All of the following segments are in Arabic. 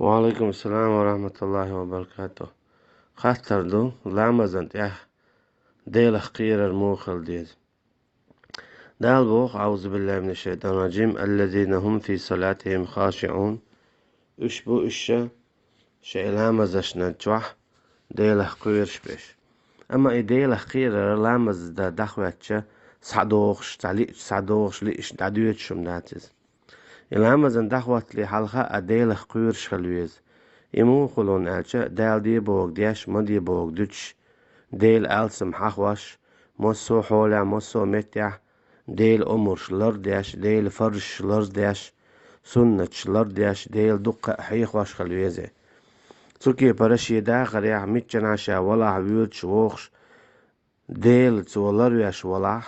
وعليكم السلام ورحمة الله وبركاته. خاطر دو لامزنت ديل خير الموخل ديز دال بوخ أعوذ بالله من الشيطان الرجيم الذين هم في صلاتهم خاشعون اشبو اشا لامزش نجوح ديل خير شبش أما ديل خير لامز دا دخواتش صعدوخش ليش دعدويت شمناتز لامزن دخوات لي حلقة أديل خير شخلويز يمو خلون ألشا دال دي بوغ ديش مدي بوغ دوتش ديل ألسم حخوش موسو حولا موسو متيح ديل أمور شلر ديش ديل فرش شلر ديش سنة شلر ديش ديل دقة حيخوش خلويزي تسوكي برشي داخل يح متجناشا ولا عبيوت شوخش ديل تولر يش ولا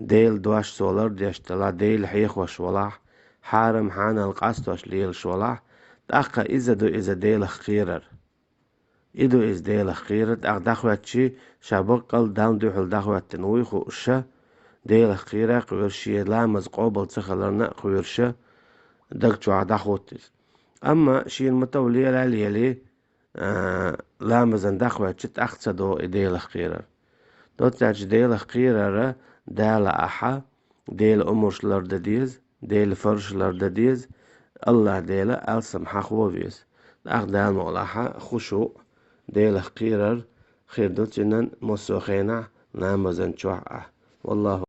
ديل دواش سولر ديش تلا ديل حيخوش ولا حارم حانا القاستوش ليل شولا تأخا إذا ديل خيرر إدو إز ديل خيرت أخ دخواتشي شابقل دام دوحل دخوات تنويخو أشا ديل خيرا قويرشي لامز قوبل تخلرنا قويرشا دقشو دخوتيس أما شي المتولي لاليلي لامزن دخواتشي تأختصدو ديل خيرر دوتاج ديل خيرر دال أحا ديل أمرش لردديز ديل فرش لردديز الله ديل ألسم حخوفيس أخ دال مولاحا خشوع ديل خيرر خير دوتشنن موسو خينا نامزن شوعة والله